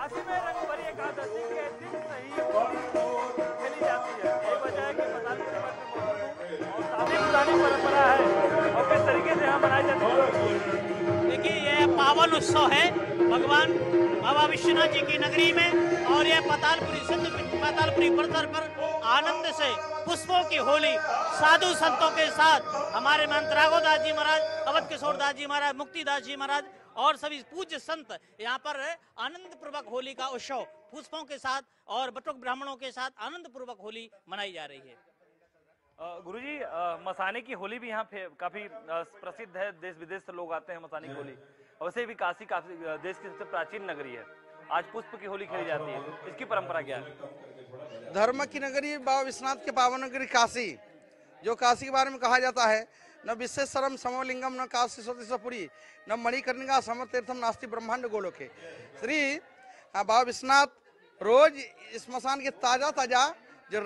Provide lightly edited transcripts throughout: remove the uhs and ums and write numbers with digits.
काशी में रंगभरी एकादशी के दिन से ही होली खेली जाती है। यही वजह है कि पतालपुरी मठ में मौजूद हूं और काफी पुरानी परंपरा है और किस तरीके से यहाँ मनाई जाती है। देखिए, यह पावन उत्सव है भगवान बाबा विश्वनाथ जी की नगरी में, और यह पातालपुरी परिसर पर आनंद से पुष्पों की होली साधु संतों के साथ हमारे महंत राघोदास जी महाराज, अवध किशोर दास जी महाराज, मुक्तिदास जी महाराज और सभी पूज्य संत यहाँ पर आनंद पूर्वक होली का उत्सव पुष्पों के साथ और बटुक ब्राह्मणों के साथ आनंद पूर्वक होली मनाई जा रही है। गुरुजी, मसाने की होली भी यहाँ काफी प्रसिद्ध है, देश विदेश से लोग आते हैं मसाने की होली। वैसे भी काशी काफी देश की सबसे प्राचीन नगरी है, आज पुष्प की होली खेली जाती है, इसकी परंपरा क्या है? धर्म की नगरी बाबा विश्वनाथ के पावन नगरी काशी, जो काशी के बारे में कहा जाता है, न विश्वेश्वरम समलिंगम न काशी सतीशपुरी न मणिकर्णिका समतीर्थम नास्ति ब्रह्मांड गोलोके। श्री बाबा विश्वनाथ रोज स्मशान के ताजा जो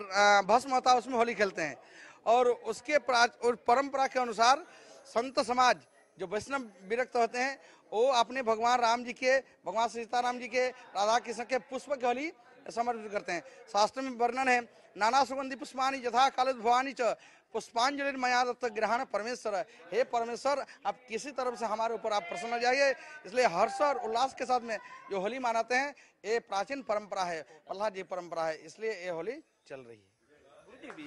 भस्म होता है उसमें होली खेलते हैं, और उसके परंपरा के अनुसार संत समाज जो वैष्णव विरक्त होते हैं वो अपने भगवान राम जी के, भगवान सीताराम जी के, राधा कृष्ण के पुष्प की होली समर्पित करते हैं। शास्त्र में वर्णन है, नाना सुगंधि पुष्पानी यथा कालोद्भवानी च पुष्पांजलि मया दत्त ग्रहण परमेश्वर। हे परमेश्वर, आप किसी तरफ से हमारे ऊपर आप प्रसन्न हो जाइए। इसलिए हर्ष और उल्लास के साथ में जो होली मनाते हैं, ये प्राचीन परंपरा है, प्रहलाद जी परंपरा है, इसलिए ये होली चल रही है।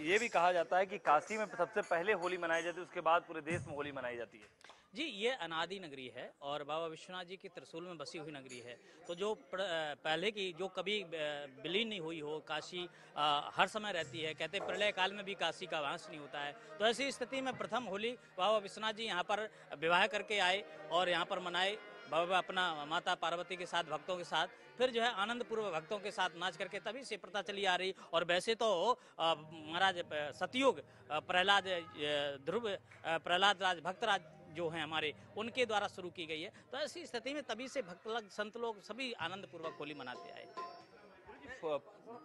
ये भी कहा जाता है कि काशी में सबसे पहले होली मनाई जाती है, उसके बाद पूरे देश में होली मनाई जाती है। जी, ये अनादि नगरी है और बाबा विश्वनाथ जी की त्रिशूल में बसी हुई नगरी है। तो जो पहले की जो कभी विलीन नहीं हुई हो, काशी हर समय रहती है। कहते प्रलय काल में भी काशी का वास नहीं होता है। तो ऐसी स्थिति में प्रथम होली बाबा विश्वनाथ जी यहाँ पर विवाह करके आए और यहाँ पर मनाए। बाबा अपना माता पार्वती के साथ, भक्तों के साथ, फिर जो है आनंद पूर्वक भक्तों के साथ नाच करके, तभी से प्रथा चली आ रही। और वैसे तो महाराज सतयुग प्रहलाद राज भक्तराज जो हैं हमारे, उनके द्वारा शुरू की गई है। तो ऐसी स्थिति में तभी से भक्त लोग, संत लोग सभी आनंद पूर्वक होली मनाते आए।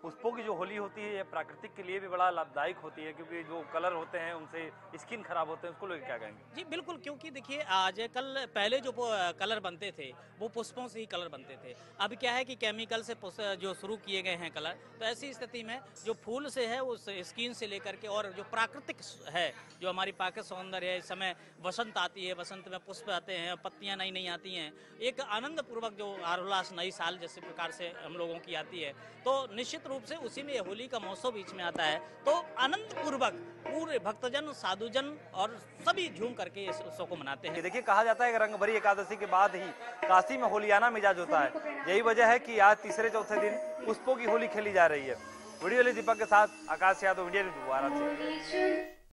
पुष्पों की जो होली होती है ये प्राकृतिक के लिए भी बड़ा लाभदायक होती है, क्योंकि जो कलर होते हैं उनसे स्किन खराब होते हैं, उसको लोग क्या कहेंगे? जी बिल्कुल, क्योंकि देखिए आज कल पहले जो कलर बनते थे वो पुष्पों से ही कलर बनते थे। अब क्या है कि केमिकल से जो शुरू किए गए हैं कलर, तो ऐसी स्थिति में जो फूल से है उस स्किन से लेकर के, और जो प्राकृतिक है, जो हमारी प्राकृतिक सौंदर्य है, इस समय वसंत आती है, वसंत में पुष्प आते हैं, पत्तियां नई नई आती हैं, एक आनंद पूर्वक जो हर्षोल्लास नई साल जैसे प्रकार से हम लोगों की आती है, तो निश्चित रूप से उसी में होली का महोत्सव बीच में आता है। तो आनंद पूर्वक पूरे भक्तजन, साधुजन और सभी झूम करके इस उत्सव को मनाते हैं। देखिए, कहा जाता है कि रंगभरी एकादशी के बाद ही काशी में होलियाना मिजाज होता है। यही वजह है कि आज तीसरे चौथे दिन पुष्पों की होली खेली जा रही है। वीडियो दीपक के साथ आकाश यादव, इंडिया न्यूज़ वाराणसी।